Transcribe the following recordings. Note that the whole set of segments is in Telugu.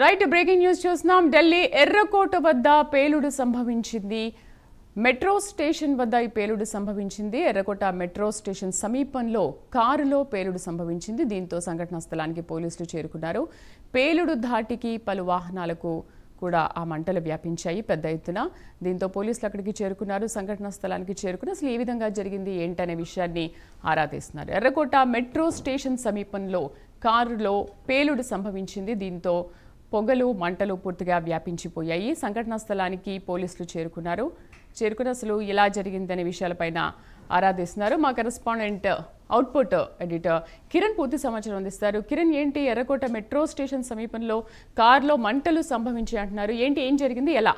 రైట్ బ్రేకింగ్ న్యూస్ చూస్తున్నాం. ఢిల్లీ ఎర్రకోట వద్ద పేలుడు సంభవించింది. మెట్రో స్టేషన్ వద్ద ఈ పేలుడు సంభవించింది. ఎర్రకోట మెట్రో స్టేషన్ సమీపంలో కారులో పేలుడు సంభవించింది. దీంతో సంఘటనా స్థలానికి పోలీసులు చేరుకున్నారు. పేలుడు ధాటికి పలు వాహనాలకు కూడా ఆ మంటలు వ్యాపించాయి పెద్ద ఎత్తున. దీంతో పోలీసులు అక్కడికి చేరుకున్నారు. సంఘటనా స్థలానికి చేరుకుని అసలు ఏ విధంగా జరిగింది ఏంటనే విషయాన్ని ఆరా తీస్తున్నారు. ఎర్రకోట మెట్రో స్టేషన్ సమీపంలో కారులో పేలుడు సంభవించింది. దీంతో పొగలు మంటలు పూర్తిగా వ్యాపించిపోయాయి. సంఘటనా స్థలానికి పోలీసులు చేరుకుని అసలు ఎలా జరిగిందనే విషయాలపైన ఆరా తీస్తున్నారు. మా కరెస్పాండెంట్ అవుట్పుట్ ఎడిటర్ కిరణ్ పూర్తి సమాచారం అందిస్తారు. కిరణ్, ఏంటి ఎర్రకోట మెట్రో స్టేషన్ సమీపంలో కారులో మంటలు సంభవించాయి అంటున్నారు, ఏంటి, ఏం జరిగింది, ఎలా?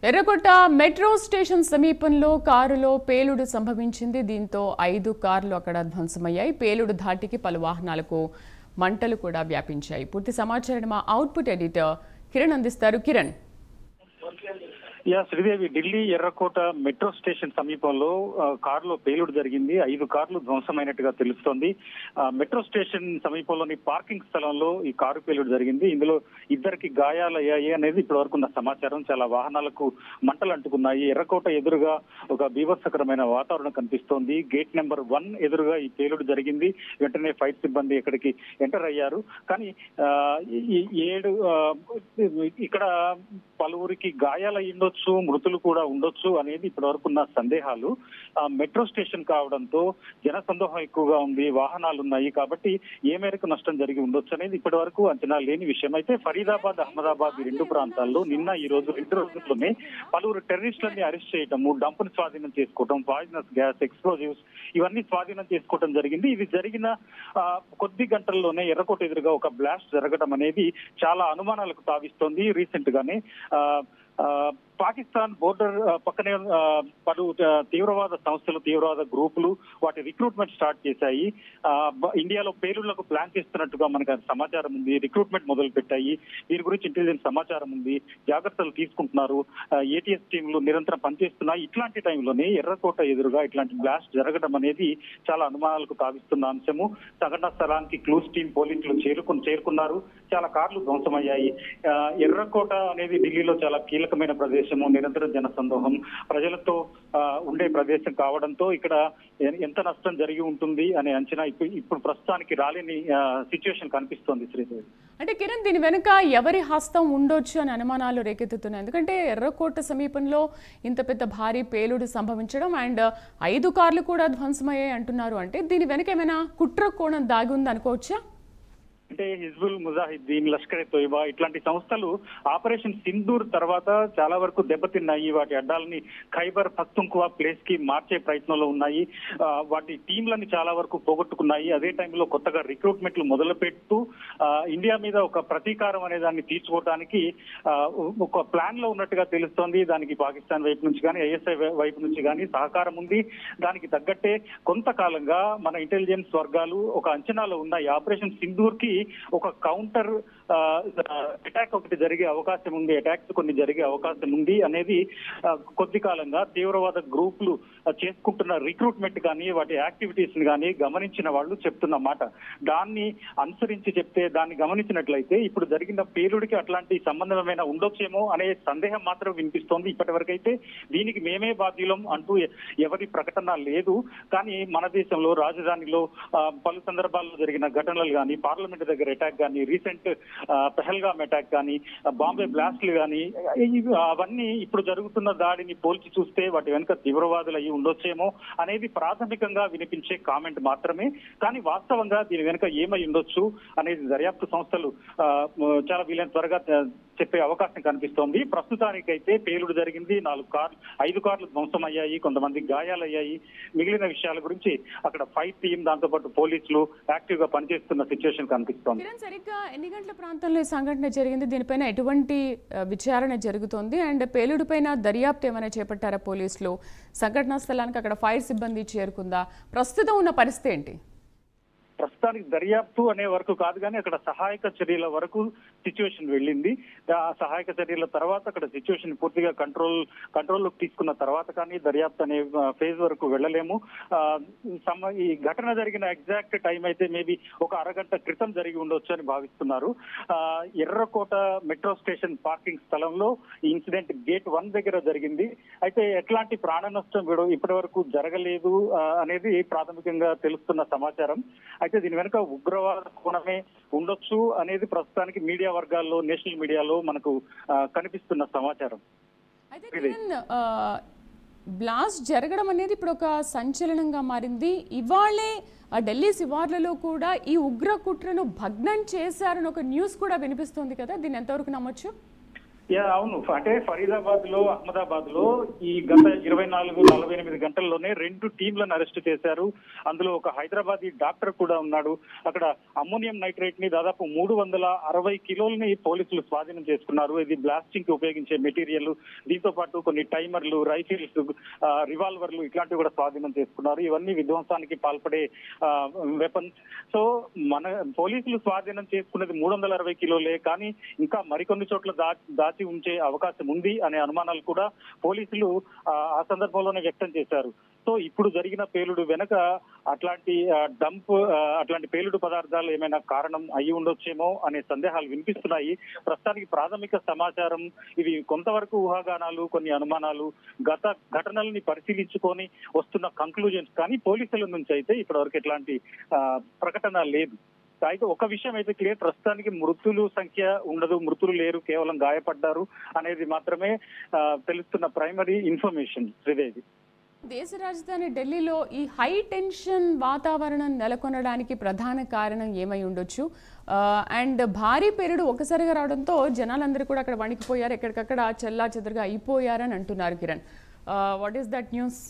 ఎర్రకోట మెట్రో స్టేషన్ సమీపంలో కారులో పేలుడు సంభవించింది. దీంతో 5 కార్లు అక్కడ ధ్వంసమయ్యాయి. పేలుడు ధాటికి పలు వాహనాలకు మంటలు కూడా వ్యాపించాయి. పూర్తి సమాచారం మా అవుట్పుట్ ఎడిటర్ కిరణ్ అందిస్తారు. కిరణ్. శ్రీదేవి, ఢిల్లీ ఎర్రకోట మెట్రో స్టేషన్ సమీపంలో కారులో పేలుడు జరిగింది. 5 కార్లు ధ్వంసమైనట్టుగా తెలుస్తోంది. మెట్రో స్టేషన్ సమీపంలోని పార్కింగ్ స్థలంలో ఈ కారు పేలుడు జరిగింది. ఇందులో 2కి గాయాలయ్యాయి అనేది ఇప్పటి వరకు ఉన్న సమాచారం. చాలా వాహనాలకు మంటలు అంటుకున్నాయి. ఎర్రకోట ఎదురుగా ఒక బీభత్సకరమైన వాతావరణం కనిపిస్తోంది. గేట్ నెంబర్ 1 ఎదురుగా ఈ పేలుడు జరిగింది. వెంటనే ఫైర్ సిబ్బంది ఇక్కడికి ఎంటర్ అయ్యారు. కానీ ఇక్కడ పలువురికి గాయాలయ్యిండొచ్చు, మృతులు కూడా ఉండొచ్చు అనేది ఇప్పటి వరకు ఉన్న సందేహాలు. మెట్రో స్టేషన్ కావడంతో జనసందోహం ఎక్కువగా ఉంది, వాహనాలు ఉన్నాయి కాబట్టి ఏ మేరకు నష్టం జరిగి ఉండొచ్చు అనేది ఇప్పటి వరకు అంచనా లేని విషయం. అయితే ఫరీదాబాద్, అహ్మదాబాద్ ఈ 2 ప్రాంతాల్లో నిన్న ఈ రోజు 2 రోజుల్లోనే పలువురు టెర్రరిస్టులని అరెస్ట్ చేయటము, డంపును స్వాధీనం చేసుకోవడం, పాయిజనస్ గ్యాస్, ఎక్స్ప్లోజివ్స్ ఇవన్నీ స్వాధీనం చేసుకోవడం జరిగింది. ఇది జరిగిన కొద్ది గంటల్లోనే ఎర్రకోట ఎదురుగా ఒక బ్లాస్ట్ జరగడం అనేది చాలా అనుమానాలకు తావిస్తోంది. రీసెంట్ గానే పాకిస్తాన్ బోర్డర్ పక్కనే పలు తీవ్రవాద సంస్థలు, తీవ్రవాద గ్రూపులు వాటి రిక్రూట్మెంట్ స్టార్ట్ చేశాయి. ఇండియాలో పేలుళ్లకు ప్లాన్ చేస్తున్నట్టుగా మనకు సమాచారం ఉంది. రిక్రూట్మెంట్ మొదలు పెట్టాయి. దీని గురించి ఇంటెలిజెన్స్ సమాచారం ఉంది. జాగ్రత్తలు తీసుకుంటున్నారు. ఏటీఎస్ టీంలు నిరంతరం పనిచేస్తున్నాయి. ఇట్లాంటి టైంలోనే ఎర్రకోట ఎదురుగా ఇట్లాంటి బ్లాస్ట్ జరగడం అనేది చాలా అనుమానాలకు తావిస్తున్న అంశము. సంఘటనా స్థలానికి క్లూస్ టీం పోలీసులు చేరుకున్నారు. చాలా కార్లు ధ్వంసమయ్యాయి. ఎర్రకోట అనేది ఢిల్లీలో చాలా కీలకమైన ప్రదేశం. నిరంతర జనసందోహం, ప్రజలతో ఉండే ప్రదేశం కావడంతో ఇక్కడ ఎంత నష్టం జరిగి ఉంటుంది అనే అంచనా ఇప్పుడు ప్రస్తుతానికి రాలేని సిచ్యువేషన్ కనిపిస్తోంది. శ్రీదేవి, అంటే కిరణ్, దీని వెనుక ఎవరి హస్తం ఉండొచ్చు అని అనుమానాలు రేకెత్తుతున్నాయి. ఎందుకంటే ఎర్రకోట సమీపంలో ఇంత పెద్ద భారీ పేలుడు సంభవించడం అండ్ 5 కార్లు కూడా ధ్వంసమయ్యాయి అంటున్నారు. అంటే దీని వెనుక ఏమైనా కుట్ర కోణం దాగి ఉంది అనుకోవచ్చా? అంటే హిజ్బుల్ ముజాహిద్దీన్, లష్కర్ ఎ తోయిబా ఇట్లాంటి సంస్థలు ఆపరేషన్ సింధూర్ తర్వాత చాలా వరకు దెబ్బతిన్నాయి. వాటి అడ్డాలని ఖైబర్ పఖ్తుంఖ్వా ప్లేస్ కి మార్చే ప్రయత్నంలో ఉన్నాయి. వాటి టీంలని చాలా వరకు పోగొట్టుకున్నాయి. అదే టైంలో కొత్తగా రిక్రూట్మెంట్లు మొదలుపెడుతూ ఇండియా మీద ఒక ప్రతీకారం అనే దాన్ని తీర్చుకోవడానికి ఒక ప్లాన్ లో ఉన్నట్టుగా తెలుస్తోంది. దానికి పాకిస్తాన్ వైపు నుంచి కానీ, ఐఎస్ఐ వైపు నుంచి కానీ సహకారం ఉంది. దానికి తగ్గట్టే కొంతకాలంగా మన ఇంటెలిజెన్స్ వర్గాలు ఒక అంచనాలో ఉన్నాయి. ఆపరేషన్ సింధూర్ కి ఒక కౌంటర్ అటాక్ ఒకటి జరిగే అవకాశం ఉంది, అటాక్స్ కొన్ని జరిగే అవకాశం ఉంది అనేది కొద్ది కాలంగా తీవ్రవాద గ్రూపులు చేసుకుంటున్న రిక్రూట్మెంట్ కానీ వాటి యాక్టివిటీస్ ని కానీ గమనించిన వాళ్ళు చెప్తున్న మాట. దాన్ని అనుసరించి చెప్తే, దాన్ని గమనించినట్లయితే ఇప్పుడు జరిగిన పేలుడికి అట్లాంటి సంబంధమైన ఉండొచ్చేమో అనే సందేహం మాత్రం వినిపిస్తోంది. ఇప్పటి వరకైతే దీనికి మేమే బాధ్యులం అంటూ ఎవరి ప్రకటన లేదు. కానీ మన దేశంలో రాజధానిలో పలు సందర్భాల్లో జరిగిన ఘటనలు కానీ, పార్లమెంట్ దగ్గర అటాక్ కానీ, రీసెంట్ పెహల్గామ్ అటాక్ కానీ, బాంబే బ్లాస్ట్లు కానీ, అవన్నీ ఇప్పుడు జరుగుతున్న దాడిని పోల్చి చూస్తే వాటి వెనుక తీవ్రవాదులు అయ్యి ఉండొచ్చేమో అనేది ప్రాథమికంగా వినిపించే కామెంట్ మాత్రమే. కానీ వాస్తవంగా దీని వెనుక ఏమై ఉండొచ్చు అనేది దర్యాప్తు సంస్థలు చాలా వీలైన త్వరగా చెప్పే అవకాశం కనిపిస్తోంది. ప్రస్తుతానికైతే పేలుడు జరిగింది, 5 కార్లు ధ్వంసం అయ్యాయి, కొంతమంది గాయాలయ్యాయి. మిగిలిన విషయాల గురించి అక్కడ ఫైట్ టీం, దాంతో పాటు పోలీసులు యాక్టివ్ గా పనిచేస్తున్న సిచ్యువేషన్ కనిపిస్తోంది. సరిగ్గా ఎన్ని గంటల ప్రాంతంలో ఈ సంఘటన జరిగింది, దీనిపైన ఎటువంటి విచారణ జరుగుతోంది, అండ్ పేలుడు పైన దర్యాప్తు ఏమైనా చేపట్టారా పోలీసులు? సంఘటనా స్థలానికి అక్కడ ఫైర్ సిబ్బంది చేరుకుందా? ప్రస్తుతం ఉన్న పరిస్థితి ఏంటి? ప్రస్తుతానికి దర్యాప్తు అనే వరకు కాదు కానీ అక్కడ సహాయక చర్యల వరకు సిచ్యువేషన్ వెళ్ళింది. ఆ సహాయక చర్యల తర్వాత అక్కడ సిచ్యువేషన్ పూర్తిగా కంట్రోల్లోకి తీసుకున్న తర్వాత కానీ దర్యాప్తు అనే ఫేజ్ వరకు వెళ్ళలేము. ఈ ఘటన జరిగిన ఎగ్జాక్ట్ టైం అయితే మేబీ ఒక అరగంట క్రితం జరిగి ఉండొచ్చు అని భావిస్తున్నారు. ఎర్రకోట మెట్రో స్టేషన్ పార్కింగ్ స్థలంలో ఈ ఇన్సిడెంట్ గేట్ 1 దగ్గర జరిగింది. అయితే ఎట్లాంటి ప్రాణ నష్టం ఇప్పటి వరకు జరగలేదు అనేది ప్రాథమికంగా తెలుస్తున్న సమాచారం. అయితే దీని వెనుక ఉగ్రవాద కోణమే ఉండొచ్చు అనేది ప్రస్తుతానికి మీడియా వర్గాల్లో, నేషనల్ మీడియాలో మనకు కనిపిస్తున్న సమాచారం. అయితే బ్లాస్ట్ జరగడం అనేది ఇప్పుడు ఒక సంచలనంగా మారింది. ఇవాళే ఢిల్లీ శివార్లలో కూడా ఈ ఉగ్ర కుట్రను భగ్నం చేశారని ఒక న్యూస్ కూడా వినిపిస్తుంది కదా, దీన్ని ఎంతవరకు నమ్మొచ్చు? అవును, అంటే ఫరీదాబాద్ లో, అహ్మదాబాద్ లో ఈ గత 24-48 గంటల్లోనే 2 టీంలను అరెస్ట్ చేశారు. అందులో ఒక హైదరాబాదీ డాక్టర్ కూడా ఉన్నాడు. అక్కడ అమ్మోనియం నైట్రేట్ ని దాదాపు 360 కిలోలని పోలీసులు స్వాధీనం చేసుకున్నారు. ఇది బ్లాస్టింగ్ కి ఉపయోగించే మెటీరియల్, దీంతో పాటు కొన్ని టైమర్లు, రైఫిల్స్, రివాల్వర్లు ఇట్లాంటివి కూడా స్వాధీనం చేసుకున్నారు. ఇవన్నీ విధ్వంసానికి పాల్పడే వెపన్స్. సో మన పోలీసులు స్వాధీనం చేసుకున్నది 360 కిలోలే, కానీ ఇంకా మరికొన్ని చోట్ల దాచి ఉంచే అవకాశం ఉంది అనే అనుమానాలు కూడా పోలీసులు ఆ సందర్భంలోనే వ్యక్తం చేశారు. సో ఇప్పుడు జరిగిన పేలుడు వెనక అట్లాంటి పేలుడు పదార్థాలు ఏమైనా కారణం అయి ఉండొచ్చేమో అనే సందేహాలు వినిపిస్తున్నాయి. ప్రస్తుతానికి ప్రాథమిక సమాచారం ఇవి కొంతవరకు ఊహాగానాలు, కొన్ని అనుమానాలు, గత ఘటనల్ని పరిశీలించుకొని వస్తున్న కంక్లూజన్స్. కానీ పోలీసుల నుంచి అయితే ఇప్పటివరకు ఎట్లాంటి ప్రకటన లేదు. అయితే ఒక విషయం అయితే క్లియర్, ప్రస్తుతానికి మృతుల సంఖ్య ఉండదు, మృతులు లేరు, కేవలం గాయపడ్డారు అనేది మాత్రమే తెలుస్తున్న ప్రైమరీ ఇన్ఫర్మేషన్. శ్రీదేవి, దేశ రాజధాని ఢిల్లీలో ఈ హై టెన్షన్ వాతావరణం నెలకొనడానికి ప్రధాన కారణం ఏమై ఉండొచ్చు? అండ్ భారీ పేలుడు ఒకసారిగా రావడంతో జనాలందరూ కూడా అక్కడ వణికిపోయారు, ఎక్కడికక్కడ చెల్లా చెదరుగా అయిపోయారని అంటున్నారు. Kiran, what is that news?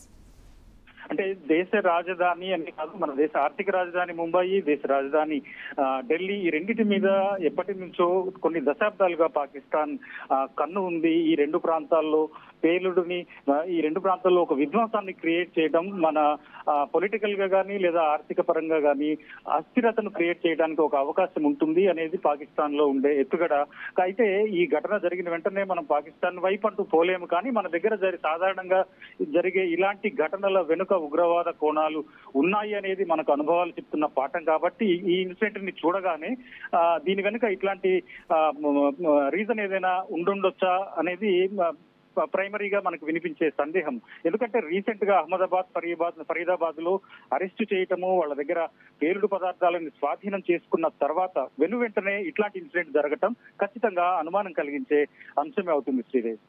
అంటే దేశ రాజధాని అని కాదు, మన దేశ ఆర్థిక రాజధాని ముంబై, దేశ రాజధాని ఢిల్లీ, ఈ రెండింటి మీద ఎప్పటి నుంచో కొన్ని దశాబ్దాలుగా పాకిస్తాన్ కన్ను ఉంది. ఈ 2 ప్రాంతాల్లో పేలుడుని, ఈ 2 ప్రాంతాల్లో ఒక విధ్వంసాన్ని క్రియేట్ చేయడం మన పొలిటికల్ గా కానీ లేదా ఆర్థిక పరంగా కానీ అస్థిరతను క్రియేట్ చేయడానికి ఒక అవకాశం ఉంటుంది అనేది పాకిస్తాన్ లో ఉండే ఎత్తుగడ. అయితే ఈ ఘటన జరిగిన వెంటనే మనం పాకిస్తాన్ వైపు అంటూ పోలేము, కానీ మన దగ్గర సాధారణంగా జరిగే ఇలాంటి ఘటనల వెనుక ఉగ్రవాద కోణాలు ఉన్నాయి అనేది మనకు అనుభవాలు చెప్తున్న పాఠం. కాబట్టి ఈ ఇన్సిడెంట్ ని చూడగానే దీని వెనుక ఇట్లాంటి రీజన్ ఏదైనా ఉండుండొచ్చా అనేది ప్రైమరీగా మనకు వినిపించే సందేహం. ఎందుకంటే రీసెంట్ గా అహ్మదాబాద్, ఫరీదాబాద్ లో అరెస్టు చేయటము, వాళ్ళ దగ్గర పేలుడు పదార్థాలను స్వాధీనం చేసుకున్న తర్వాత వెంటనే ఇట్లాంటి ఇన్సిడెంట్ జరగటం ఖచ్చితంగా అనుమానం కలిగించే అంశమే అవుతుంది. శ్రీదేవి.